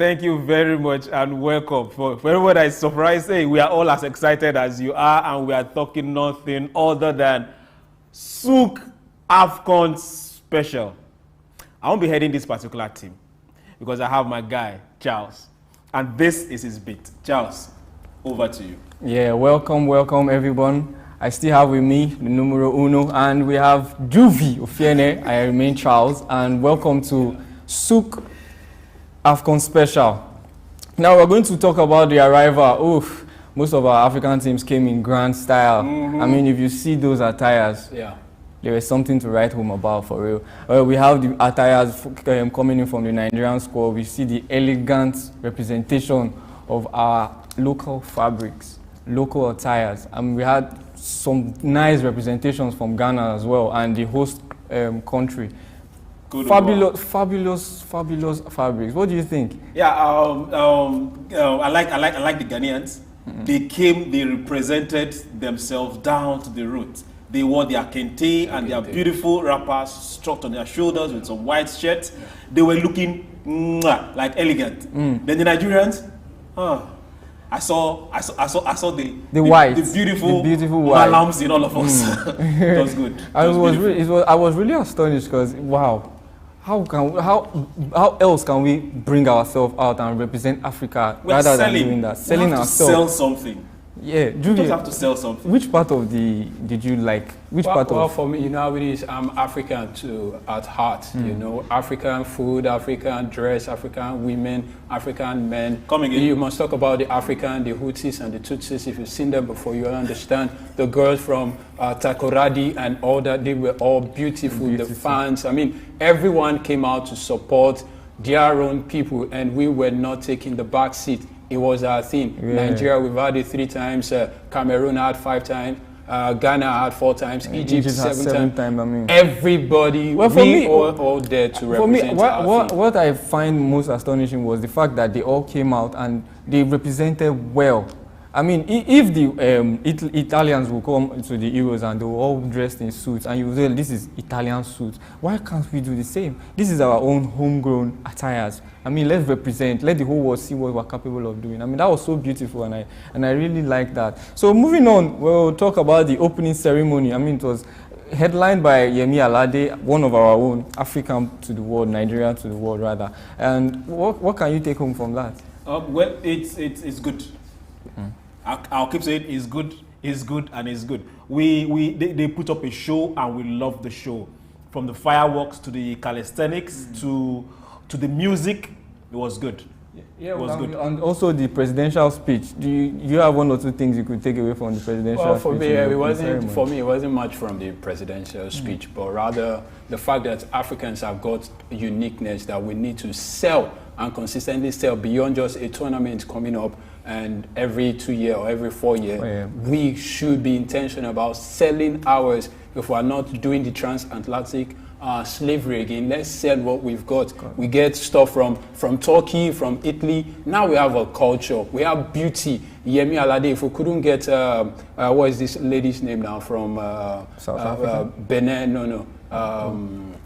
Thank you very much and welcome. For everyone that is surprised, hey, we are all as excited as you are, and we are talking nothing other than Souq AFCON special. I won't be heading this particular team because I have my guy, Charles, and this is his beat. Charles, over to you. Yeah, welcome everyone. I still have with me the numero uno, and we have Juvie Ofiene. I remain Charles, and welcome to Souq AFCON special. Now we're going to talk about the arrival. Oof, most of our African teams came in grand style. I mean, if you see those attires, yeah, there is something to write home about, for real. We have the attires coming in from the Nigerian squad. We see the elegant representation of our local fabrics, local attires. And we had some nice representations from Ghana as well, and the host country. Good fabulous fabrics. What do you think? Yeah, I like the Ghanaians. They represented themselves down to the roots. They wore their kente and their beautiful wrappers struck on their shoulders with some white shirts. They were looking like elegant. Then the Nigerians, I saw the white, the beautiful white malams in all of us. It was good. I was really astonished because wow, how else can we bring ourselves out and represent Africa rather than doing that? Selling ourselves. Sell something. Yeah, you just have to sell something. Which part of did you like? Well, for me, you know how it is. I'm African at heart. You know, African food, African dress, African women, African men. Coming in. You must talk about the African, the Hutsis and the Tutsis. If you've seen them before, you understand. The girls from Takoradi and all that, they were all beautiful. The fans, I mean, everyone came out to support their own people, and we were not taking the back seat. It was our thing. Yeah. Nigeria, we've had it 3 times. Cameroon had 5 times. Ghana had 4 times. Egypt 7 times. I mean, everybody, well, for me, all there to represent. For me, what I find most astonishing was the fact that they all came out and they represented well. I mean, if the Italians will come to the Euros and they were all dressed in suits, and you will say, this is Italian suits, why can't we do the same? This is our own homegrown attires. I mean, let's represent, let the whole world see what we're capable of doing. I mean, that was so beautiful, and I really like that. So moving on, we'll talk about the opening ceremony. I mean, it was headlined by Yemi Alade, one of our own, African to the world, Nigerian to the world rather. And what can you take home from that? Well, it's good. I'll keep saying it's good, and it's good. They put up a show, and we love the show. From the fireworks to the calisthenics to the music, it was good. Yeah, it was good. And also the presidential speech. Do you have 1 or 2 things you could take away from the presidential speech? Well, for me, it wasn't much from the presidential speech, but rather the fact that Africans have got uniqueness that we need to sell and consistently sell beyond just a tournament coming up and every 2 years or every 4 years. We should be intentional about selling ours. If we're not doing the transatlantic slavery again, let's sell what we've got. We get stuff from Turkey, from Italy. Now we have a culture. We have beauty. Yemi Alade, if we couldn't get, what is this lady's name now from South Africa? Benin,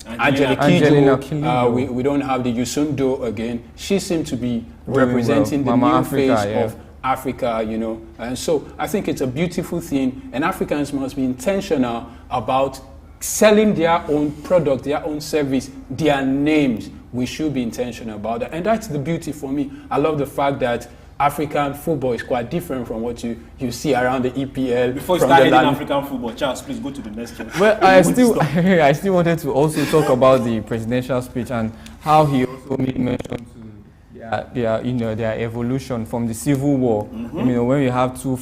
Angelina Kijo. We don't have the Yusundo again. She seemed to be representing the new face of Africa, you know. And so I think it's a beautiful thing, and Africans must be intentional about selling their own product, their own service, their names. We should be intentional about that. And that's the beauty for me. I love the fact that African football is quite different from what you see around the EPL. Before you start hitting African football, Charles, please go to the next one. Well, I still wanted to also talk about the presidential speech and how he also made mention to their evolution from the civil war. You know, when we have 2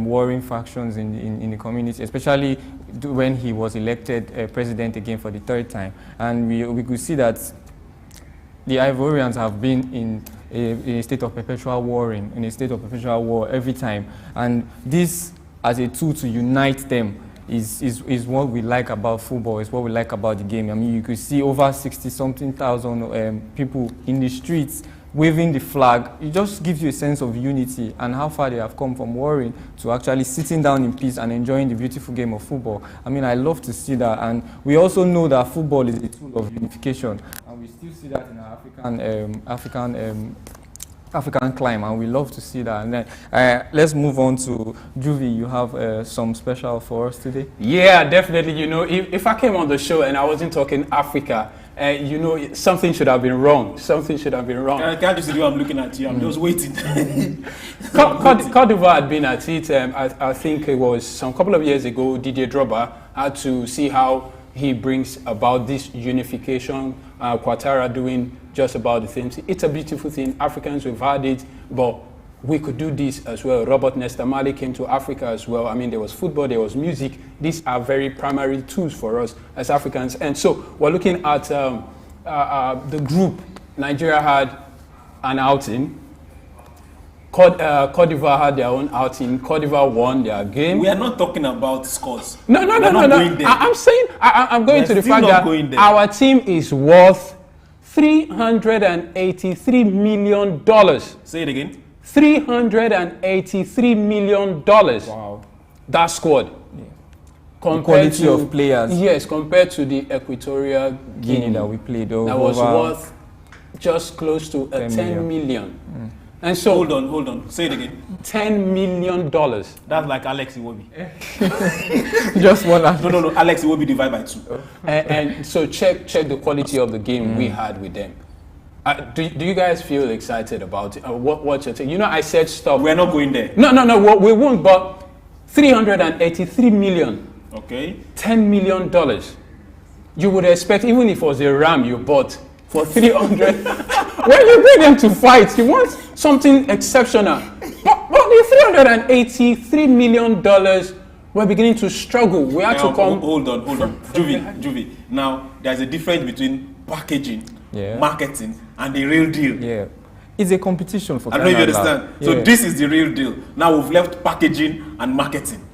warring factions in the community, especially when he was elected president again for the 3rd time, and we could see that the Ivorians have been in a state of perpetual warring, in a state of perpetual war every time, and this as a tool to unite them is what we like about football, is what we like about the game. I mean, you could see over 60-something thousand people in the streets waving the flag. It just gives you a sense of unity and how far they have come from warring to actually sitting down in peace and enjoying the beautiful game of football. I mean, I love to see that, and we also know that football is a tool of unification, and we still see that in our African African climb, and we love to see that. And then let's move on to Juvie. You have some special for us today? Yeah, definitely. You know, if I came on the show and I wasn't talking Africa, you know, something should have been wrong. Something should have been wrong. Can't you see the way I'm looking at you? I'm just waiting. Cote d'Ivoire had been at it. I think it was some couple of years ago. Didier Drogba had to see how he brings about this unification. Ouattara doing just about the things. It's a beautiful thing. Africans, we've had it, but we could do this as well. Robert Nesta Marley came to Africa as well. I mean, there was football, there was music. These are very primary tools for us as Africans. And so we're looking at the group. Nigeria had an outing. Cote d'Ivoire had their own outing. Cote d'Ivoire won their game. We are not talking about scores. No. I'm saying, I'm going to the fact that our team is worth $383 million. Say it again. $383 million. Wow. That squad. Yeah. The quality of players. Yes, compared to the Equatorial Guinea that we played. That was worth just close to 10 million. And so hold on. Say it again. $10 million. That's like Alex Iwobi. Just one. No. Alex Iwobi divided by 2. And so check the quality of the game we had with them. Do you guys feel excited about it? What's your take? You know, I said stop. We're not going there. No, we won't. But 383 million. Okay. $10 million. You would expect, even if it was a ram you bought for 300. When you bring them to fight, you want something exceptional. But the $383 million, we're beginning to struggle. We had to come. Hold on. Juvie. Now, there's a difference between packaging, marketing, and the real deal. Yeah. It's a competition for I don't know if you understand. Yeah. So this is the real deal. Now we've left packaging and marketing.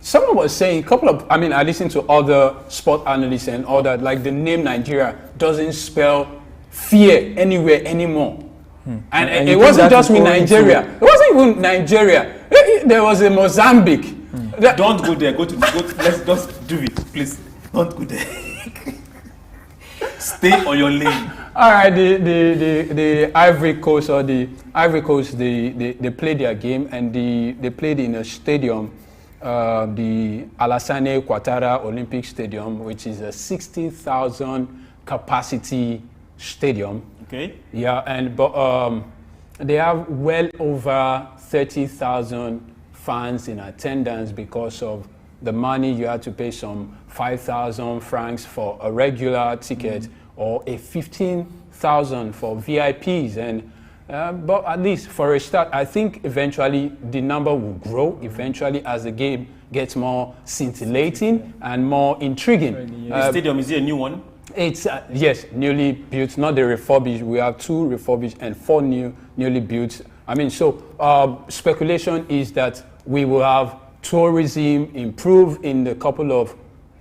Someone was saying, I listened to other sport analysts and all that, like the name Nigeria doesn't spell fear anywhere anymore. And it wasn't just with Nigeria. It wasn't even Nigeria. There was a Mozambique. Don't go there. Let's just do it, please. Don't go there. Stay on your lane. All right, the Ivory Coast they played their game, and they played in a stadium, the Alassane Ouattara Olympic Stadium, which is a 60,000 capacity stadium. Okay. Yeah, but they have well over 30,000 fans in attendance because of the money you had to pay, some 5,000 francs for a regular ticket or a 15,000 for VIPs. And but at least for a start, I think eventually the number will grow eventually as the game gets more scintillating and more intriguing. The stadium, is it a new one? It's yes, newly built, not the refurbished. We have 2 refurbished and 4 newly built. So speculation is that we will have tourism improve in the couple of,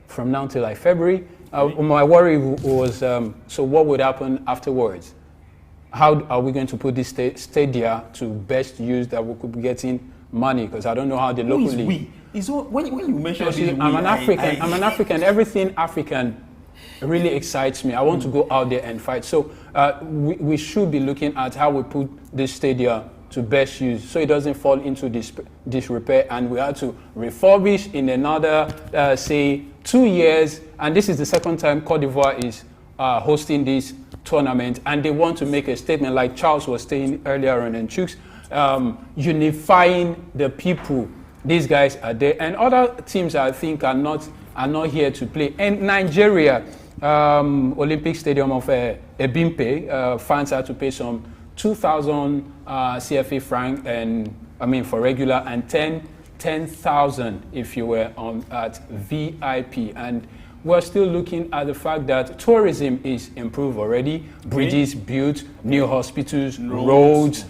from now till like February. My worry was, so what would happen afterwards? How are we going to put this stadia to best use that we could be getting money? Because I don't know how they locally. When you mention I'm an African. Everything African really excites me. I want to go out there and fight. So we should be looking at how we put this stadia to best use, so it doesn't fall into disrepair, and we have to refurbish in another, say, 2 years. And this is the second time Cote d'Ivoire is hosting this tournament, and they want to make a statement, like Charles was saying earlier on in Chooks, unifying the people. These guys are there, and other teams I think are not here to play. And Nigeria, Olympic Stadium of Ebimpe, fans had to pay some 2,000 CFA franc, and for regular, and 10,000 if you were at VIP. And we're still looking at the fact that tourism is improved already. Bridges built, new hospitals, roads.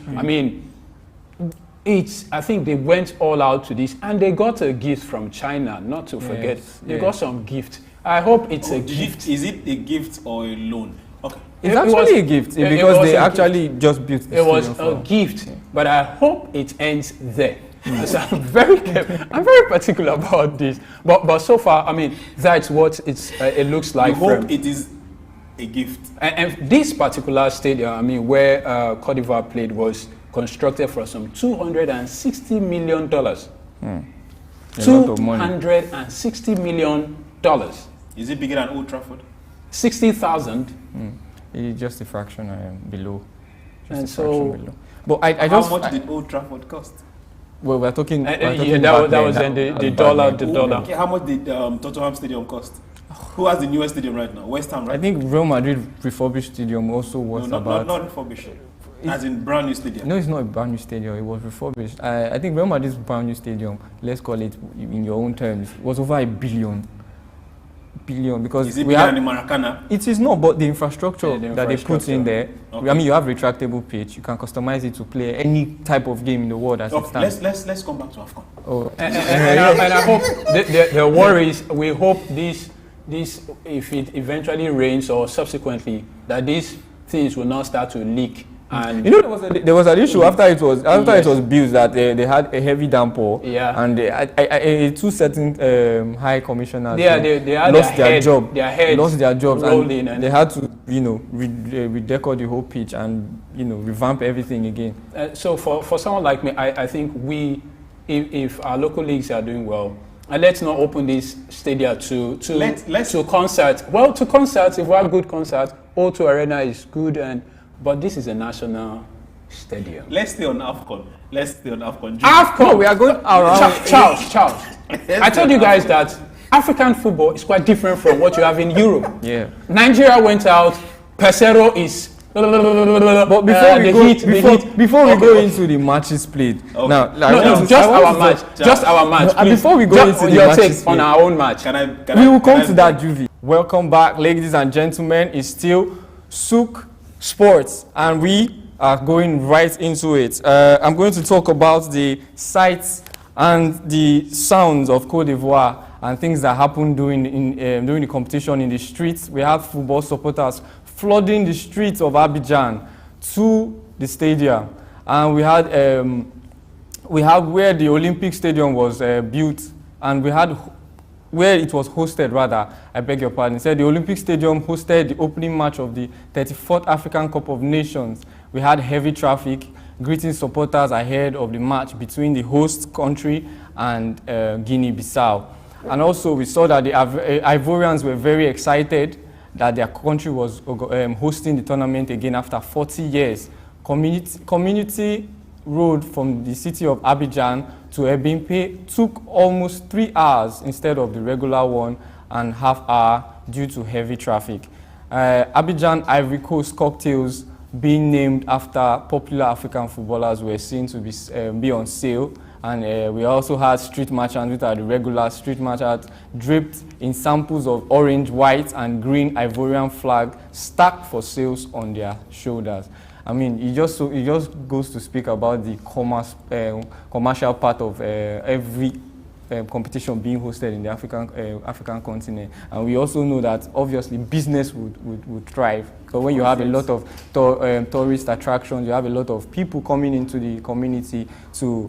I think they went all out to this, and they got a gift from China, not to forget. They got some gift. I hope it's a gift. Is it a gift or a loan? Okay. It's actually a gift because they actually just built the It was a gift, but I hope it ends there. So I'm very particular about this. But so far, that's what it looks like. You hope it is a gift. And this particular stadium, I mean, where Cote d'Ivoire played, was constructed for some $260 million. $260 million. Is it bigger than Old Trafford? 60,000. It's just a fraction below. And so, but I how just much did Old Trafford cost? well, we're talking. yeah, that was then the dollar. Okay, how much did Tottenham Stadium cost? Who has the newest stadium right now? West Ham, right? I think Real Madrid refurbished stadium also was about. Not refurbished. As in brand new stadium. No, it's not a brand new stadium. It was refurbished. I think Real Madrid's brand new stadium, let's call it in your own terms, was over $1 billion. Because is it bigger than the Maracana? It is not, but the infrastructure Yeah, that they put in there. Okay. I mean, you have retractable pitch. You can customize it to play any type of game in the world as it stands. Let's come back to AFCON. Oh. And I hope the worries. We hope this if it eventually rains or subsequently that these things will not start to leak. And you know, there was an issue after it was built that they had a heavy downpour. Yeah. And two certain high commissioners they had lost their job. Lost their jobs, and they had to redecorate the whole pitch and revamp everything again. So for someone like me, I think if our local leagues are doing well, and let's not open this stadium to concerts. Well, to concerts, if we have good concerts, O2 Arena is good, but this is a national stadium. Let's stay on AFCON. AFCON, we are going around. Charles. I told you guys that African football is quite different from what you have in Europe. Yeah. Nigeria went out. Pesero is. But before we go into the matches played, now just our match. Before we go into the your matches take on our own match, we will come to that, Juvie. Welcome back, ladies and gentlemen. It's still Souq Sports, and we are going right into it. I'm going to talk about the sights and the sounds of Cote d'Ivoire and things that happened during the competition in the streets. We have football supporters flooding the streets of Abidjan to the stadium, and we had where the Olympic Stadium was built, and we had where it was hosted, rather, I beg your pardon. It said the Olympic Stadium hosted the opening match of the 34th African Cup of Nations. We had heavy traffic, greeting supporters ahead of the match between the host country and Guinea-Bissau. And also we saw that the Ivorians were very excited that their country was hosting the tournament again after 40 years. Community road from the city of Abidjan to Ebimpe took almost 3 hours instead of the regular 1.5 hours due to heavy traffic. Abidjan Ivory Coast cocktails being named after popular African footballers were seen to be on sale, and we also had street merchants, which are the regular street merchants, draped in samples of orange, white, and green Ivorian flag stacked for sales on their shoulders. I mean, it just goes to speak about the commercial part of every competition being hosted in the African continent, and we also know that obviously business would thrive. So when you have a lot of tourist attractions, you have a lot of people coming into the community to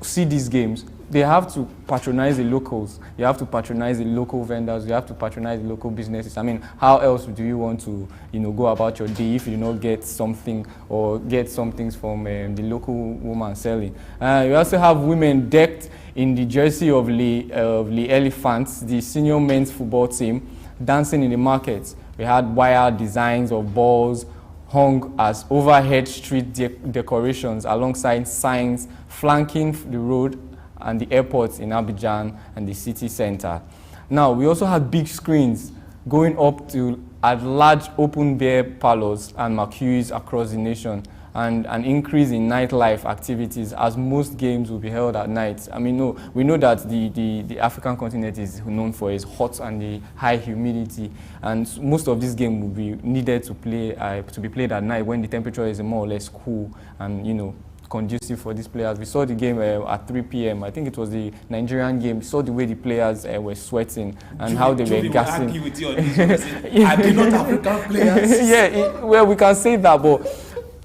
see these games. They have to patronize the locals. You have to patronize the local vendors. You have to patronize the local businesses. I mean, how else do you want to, go about your day if you do not get something or get some things from the local woman selling? You also have women decked in the jersey of the Elephants, the senior men's football team, dancing in the markets. We had wire designs of balls hung as overhead street decorations alongside signs flanking the road and the airports in Abidjan and the city center. Now, we also had big screens going up to at large open beer parlors and mercuries across the nation, and an increase in nightlife activities as most games will be held at night. I mean, we know that the African continent is known for its hot and the high humidity, and most of these games will be needed to be played at night when the temperature is more or less cool and conducive for these players. We saw the game at 3 p.m. I think it was the Nigerian game. We saw the way the players were sweating and how they were gassing. Are they not African players? Yeah, well, we can say that, but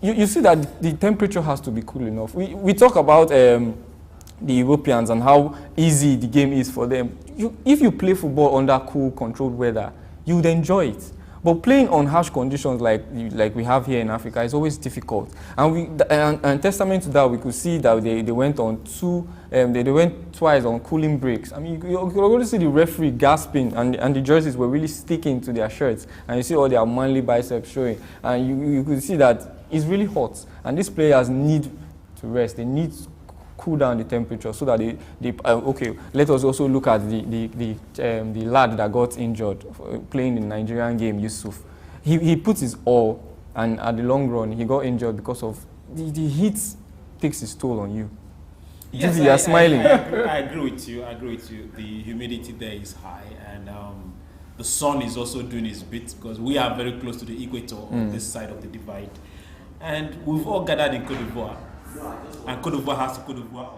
you see that the temperature has to be cool enough. We talk about the Europeans and how easy the game is for them. If you play football under cool, controlled weather, you would enjoy it. But playing on harsh conditions like we have here in Africa is always difficult. And testament to that, we could see that they went on they went twice on cooling breaks. I mean, you could already see the referee gasping, and the jerseys were really sticking to their shirts, and you see all their manly biceps showing, and you could see that it's really hot, and these players need to rest. They need to cool down the temperature so that okay, let us also look at the lad that got injured playing the Nigerian game, Yusuf. He put his all, and at the long run he got injured because of the heat takes its toll on you. Yes, you are smiling. I agree with you. The humidity there is high, and the sun is also doing its bit because we are very close to the equator on this side of the divide, and we've all gathered in Cote d'Ivoire. And Cote d'Ivoire has to Cote d'Ivoire.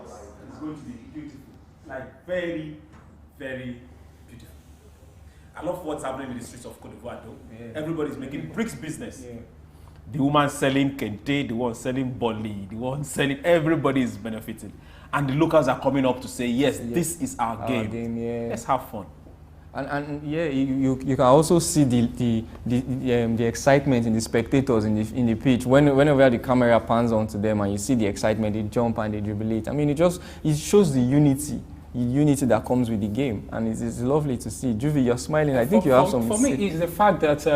It's going to be beautiful. Like very, very beautiful. I love what's happening in the streets of Cote d'Ivoire though. Yeah. Everybody's making bricks business. Yeah. The woman selling kente, the one selling boli, the one selling, everybody is benefiting. And the locals are coming up to say, yes, this is our game. Yeah. Let's have fun. And yeah, you can also see the excitement in the spectators in the pitch. Whenever the camera pans onto them and you see the excitement, they jump and they jubilate. I mean, it shows the unity that comes with the game, and it's lovely to see. Juvie, you're smiling. I think you have some. For me, it's the fact that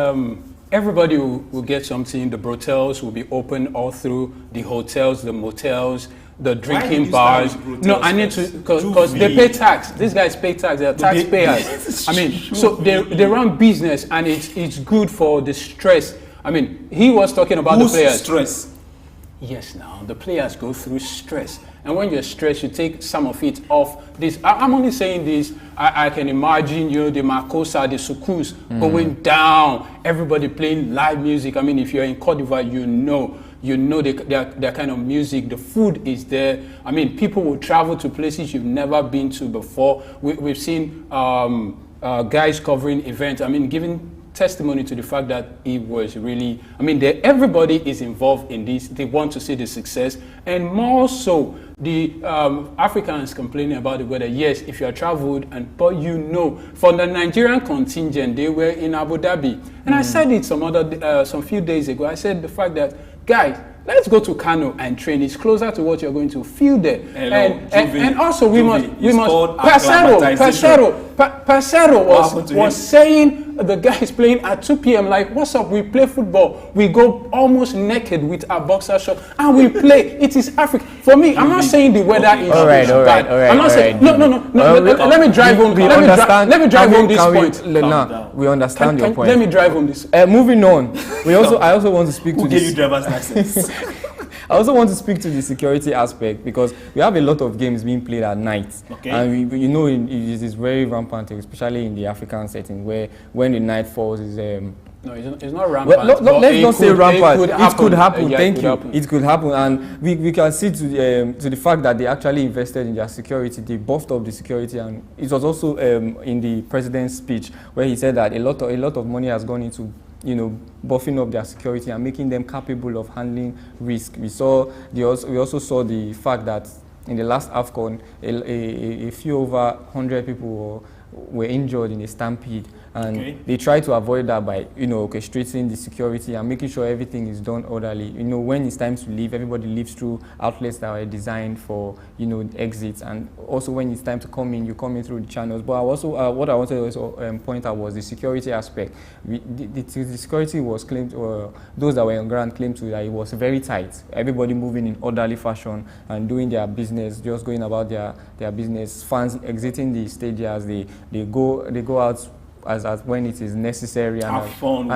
everybody will get something. The brotels will be open all through the hotels, the motels, the drinking bars. No, I need to, because they pay tax. These guys pay tax. They're taxpayers. I mean, so they run business, and it's good for the stress. I mean, he was talking about the players. Stress? Yes, now the players go through stress, and when you're stressed, you take some of it off. I'm only saying this. I can imagine the Makossa, the Souqs going down. Everybody playing live music. I mean, if you're in Cote d'Ivoire, you know their kind of music. The food is there. I mean, people will travel to places you've never been to before. We've seen guys covering events. I mean, giving testimony to the fact that it was really, I mean, everybody is involved in this. They want to see the success, and more so the Africans complaining about the weather. Yes, if you are traveled, but for the Nigerian contingent, they were in Abu Dhabi, and I said it some few days ago. I said the fact that, guys, let's go to Kano and train. It's closer to what you're going to feel there. Hello, and also we must Parcero was saying the guys playing at 2 p.m. like, what's up? We play football. We go almost naked with our boxer shorts and we play. It is Africa. For me, I'm not saying the weather is bad. I'm not saying no. Let me drive home. Let me drive home this point. We understand your point. Let me drive home this. Moving on. I also want to speak to this. Who gave you driver's license? I also want to speak to the security aspect, because we have a lot of games being played at night. Okay. And it is very rampant, especially in the African setting, where when the night falls is no, it's not rampant. Well, let's not say rampant. It could happen. Thank you. It could happen, and we can see to the fact that they actually invested in their security. They buffed up the security, and it was also in the president's speech where he said that a lot of money has gone into buffing up their security and making them capable of handling risk. We also saw the fact that in the last AFCON, a few over 100 people were injured in a stampede, and they try to avoid that by orchestrating the security and making sure everything is done orderly. When it's time to leave, everybody leaves through outlets that are designed for exits, and also when it's time to come in, you come in through the channels. But what I wanted to also point out was the security aspect. The security was claimed, or those that were on ground claimed that it was very tight. Everybody moving in orderly fashion and doing their business, just going about their business. Fans exiting the stadiums, they go out as when it is necessary and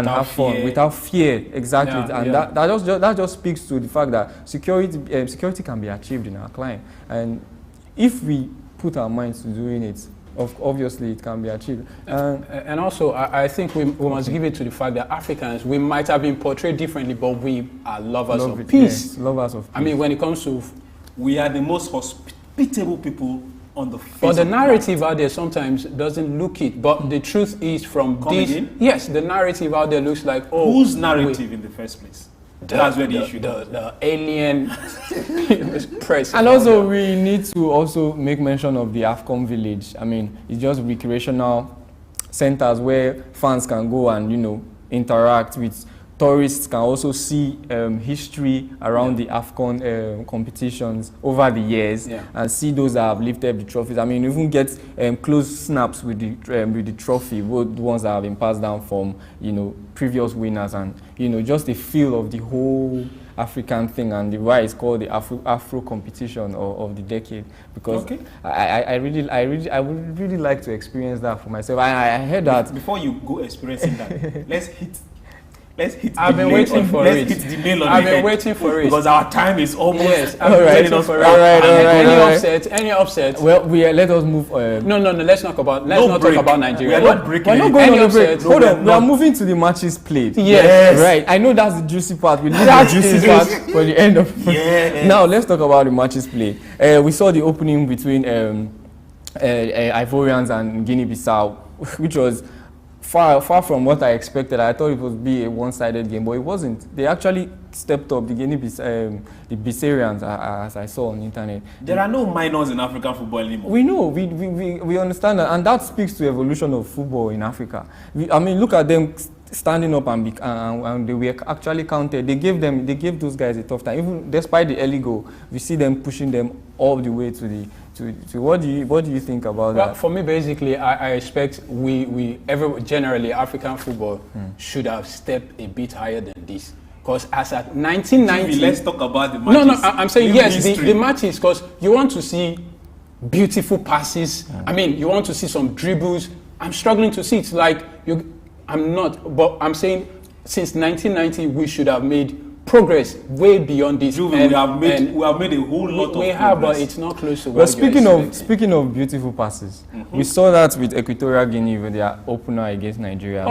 have fun without fear. Exactly. That just speaks to the fact that security can be achieved in our climate, and if we put our minds to doing it, obviously it can be achieved. And also I think we must give it to the fact that Africans, we might have been portrayed differently, but we are lovers of peace. Yes, lovers of peace. I mean, when it comes to, we are the most hospitable people on the face. But the narrative out there sometimes doesn't look it. But the truth is, from this, yes, the narrative out there looks like, whose narrative in the first place? That's where the issue. The alien press. And also, we need to also make mention of the AFCON village. I mean, it's just recreational centers where fans can go and interact with tourists, can also see history around the AFCON competitions over the years, and see those that have lifted the trophies. I mean, you even get close snaps with the trophy, both the ones that have been passed down from, you know, previous winners, and, you know, just the feel of the whole African thing, and why it's called the Afro competition of the decade, because I would really like to experience that for myself. I heard that. Before you go experiencing that, let's hit. I've been waiting for it. Let's hit the nail on I've the been head, waiting for it. because our time is almost. Yes, I've been waiting for it. All right. Any upset? Well, let us move. No. Let's not talk about Nigeria. We are not breaking. We're not it. going Any on a break. upset? Hold on. We are moving to the matches played. Yes. Right. I know that's the juicy part. We leave the juicy part for the end of. Yes. Now let's talk about the matches played. We saw the opening between Ivorians and Guinea-Bissau, which was far from what I expected. I thought it would be a one-sided game, but it wasn't. They actually stepped up, the Bissarians, as I saw on the internet. There are no minors in African football anymore. We know, we understand that, and that speaks to the evolution of football in Africa. I mean, look at them standing up and they were actually counted. They gave those guys a tough time. Even despite the early goal, we see them pushing them all the way to the. What do you think about that? For me, basically, I expect generally African football should have stepped a bit higher than this. Because as at 1990, let's talk about the matches. No, I'm saying yes, the matches, because you want to see beautiful passes. I mean, you want to see some dribbles. I'm struggling to see it. Like I'm not, but I'm saying since 1990 we should have made progress way beyond this. We have made a whole lot of progress. We have, but it's not close to what Well, speaking of beautiful passes, we saw that with Equatorial Guinea with their opener against Nigeria.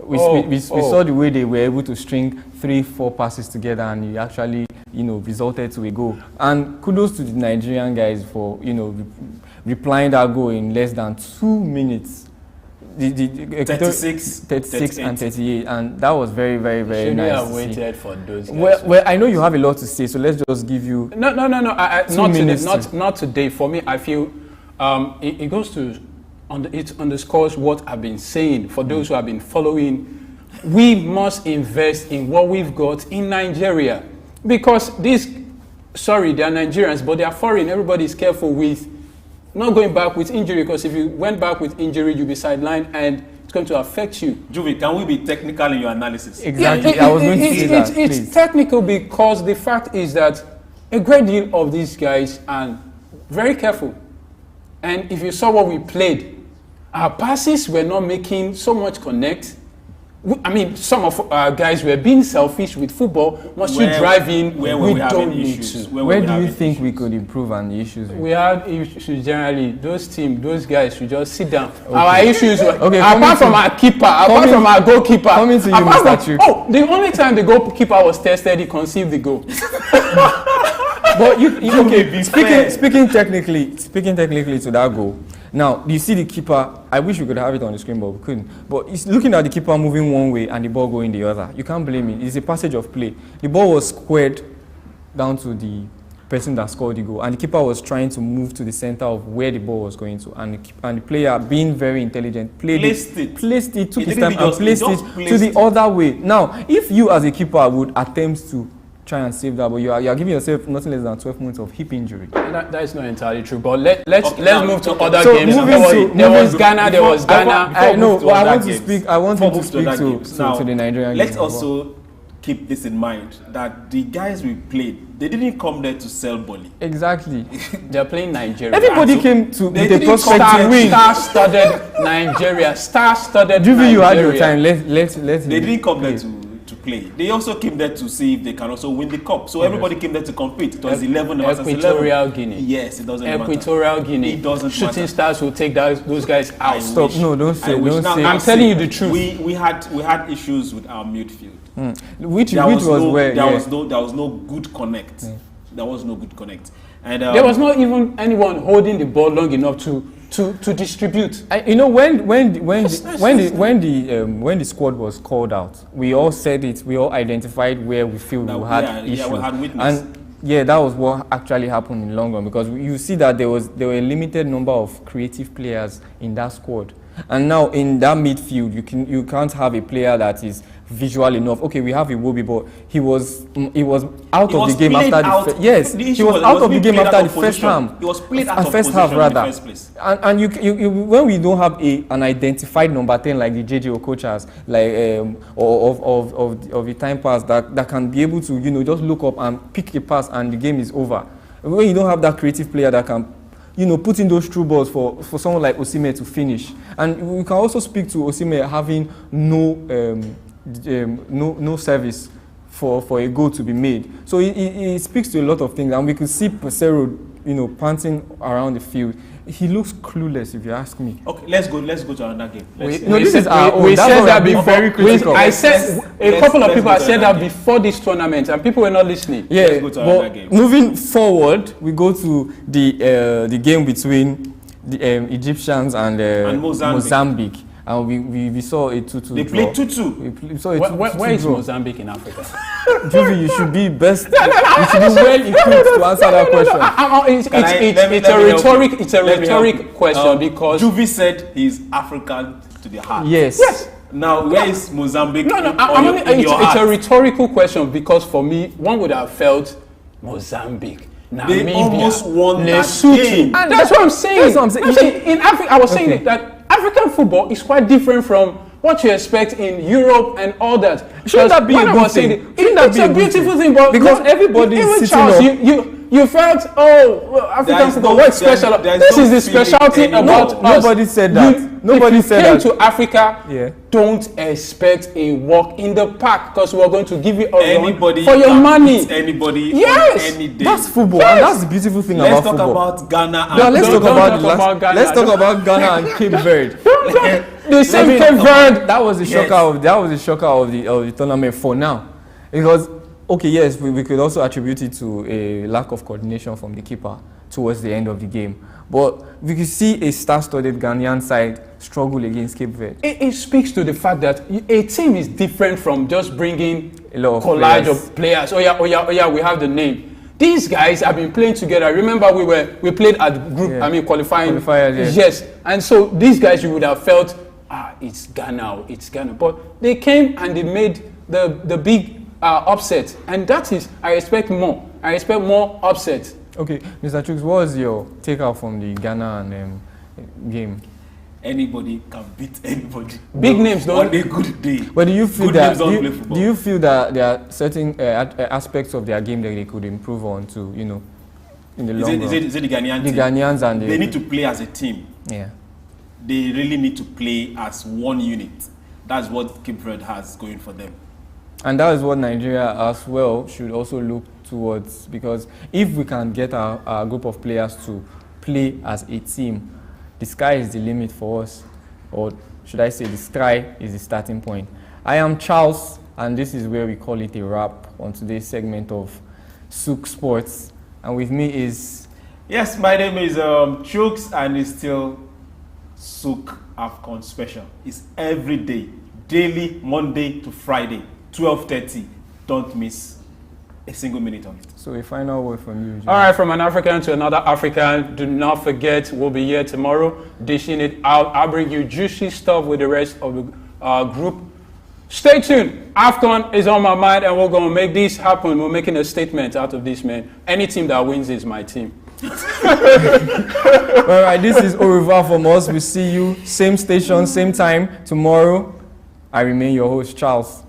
We saw the way they were able to string 3-4 passes together, and it actually, you know, resulted to a goal. And kudos to the Nigerian guys for, you know, replying that goal in less than 2 minutes. 36 and 38, and that was very, very, very nice. Should have waited for those guys. Well, I know you have a lot to say, so let's just give you not today. For me, I feel it goes to it underscores what I've been saying. For those who have been following, we must invest in what we've got in Nigeria, because they are Nigerians, but they are foreign. Everybody's careful with not going back with injury, because if you went back with injury, you'll be sidelined and it's going to affect you. Juvi, can we be technical in your analysis? Exactly. I was going to say that. It's technical because the fact is that a great deal of these guys are very careful. And if you saw what we played, our passes were not making so much connect. I mean, some of our guys were being selfish with football. Once you drive in, we don't need to. Where do you think we could improve on the issues? We have issues generally. Those guys should just sit down. Okay. Our issues, apart from our keeper, apart from our goalkeeper. Coming to you, Mr. Chuck. The only time the goalkeeper was tested, he conceived the goal. But speaking technically to that goal. Now, you see the keeper, I wish we could have it on the screen, but we couldn't. But it's looking at the keeper moving one way and the ball going the other. You can't blame it. It's a passage of play. The ball was squared down to the person that scored the goal, and the keeper was trying to move to the center of where the ball was going to. And the player, being very intelligent, placed it, took his time and placed it to the other way. Now, if you as a keeper would attempt to try and save that, but you are giving yourself nothing less than 12 months of hip injury. That is not entirely true. But let's move to other games. There was Ghana. I know. I want to speak to the Nigerian. Let's also keep this in mind, that the guys we played, they didn't come there to sell bully. Exactly. They're playing Nigeria. Everybody came to with the prospect to win. Star-studded Nigeria. Star-studded Juvi, you had your Nigeria. time. Let's. They didn't come there to play. They also came there to see if they can also win the cup. So everybody came there to compete. It was 11 versus 11. Equatorial Guinea. Yes, it doesn't matter. Equatorial Guinea. It doesn't Shooting matter. Stars will take those guys out. Stop. No, don't say. I'm telling you the truth. We had issues with our midfield. There was no good connect. There was no good connect. And there was not even anyone holding the ball long enough to distribute. When the squad was called out, we all said it. We all identified where we feel we had issues. We had weakness. And that was what actually happened in long run, because you see that there were a limited number of creative players in that squad. And now in that midfield, you can't have a player that is visual enough. Okay, we have Iwobi, but he was out of the game played after out. the yes, The he issue was out of the being game played after out the of first position. half. He was played out of first position half in rather. the first place. And you when we don't have an identified number 10 like the JJ Okochas, like of the time pass that can be able to just look up and pick a pass and the game is over. When you don't have that creative player that can put in those through balls for someone like Osimhen to finish, and we can also speak to Osimhen having no service for a goal to be made. So it speaks to a lot of things, and we could see Pesero panting around the field. He looks clueless, if you ask me. Okay, let's go to another game. We Let's said that before. Very critical. I said a couple of people have said that before this tournament, and people were not listening. Yeah, Let's go to another but game. moving forward, we go to the game between the Egyptians and Mozambique. And we saw a 2-2 They draw. played 2-2. We saw a 2-2 Where is draw. Mozambique in Africa? Juvie, you should be best. You should be well equipped to answer that question. It's a rhetoric question because Juvie said he's African to the heart. Yes. Now, where is Mozambique? It's a rhetorical question because for me, one would have felt Mozambique. They Namibia, almost won that Lesotho. game. And that's what I'm saying. That's what I'm saying. I'm saying in Africa, I was saying that African football is quite different from what you expect in Europe and all that. Shouldn't that be a good thing? It's a beautiful thing, but because everybody is sitting Charles, up. you felt, African football, what's special? This is the specialty about us. Nobody said that. Nobody said that. If you came to Africa, don't expect a walk in the park because we are going to give you a run for your money. Anybody Yes. on any day. That's football, Yes. and that's the beautiful thing about football. Let's talk about Ghana. No, let's Don't talk about Ghana and Cape Verde. The same Cape Verde. That was the shocker of the tournament for now, because okay, yes, we could also attribute it to a lack of coordination from the keeper towards the end of the game, but we could see a star-studded Ghanaian side struggle against Cape Verde. It speaks to the fact that a team is different from just bringing A lot of collage players. of players. Oh yeah, we have the name. These guys have been playing together. Remember, we played at group. Yeah. I mean, qualifying. Qualifiers, Yes, and so these guys, you would have felt, it's Ghana, it's Ghana. But they came and they made the big upset, and that is, I expect more. I expect more upset. Okay, Mr. Chooks, what was your takeout from the Ghana and game? Anybody can beat anybody. Big names don't. On a good day. But do you feel Good that names don't play football. do you feel that there are certain aspects of their game that they could improve on to, in the long run? Is it the Ghanaian The team? Ghanaians and They need to play as a team. yeah. They really need to play as one unit. That's what Cape Verde has going for them. And that is what Nigeria as well should also look towards, because if we can get our group of players to play as a team, the sky is the limit for us, or should I say the sky is the starting point. I am Charles, and this is where we call it a wrap on today's segment of Souq Sports. And with me is... Yes, my name is Chooks, and it's still Souq AFCON special. It's every day, daily, Monday to Friday, 12:30. Don't miss a single minute of it. So a final word from you, Jim. All right, from an African to another African, do not forget, we'll be here tomorrow, dishing it out. I'll bring you juicy stuff with the rest of the group. Stay tuned. AFCON is on my mind, and we're going to make this happen. We're making a statement out of this, man. Any team that wins is my team. All right, this is au revoir from us. We see you same station, same time tomorrow. I remain your host, Charles.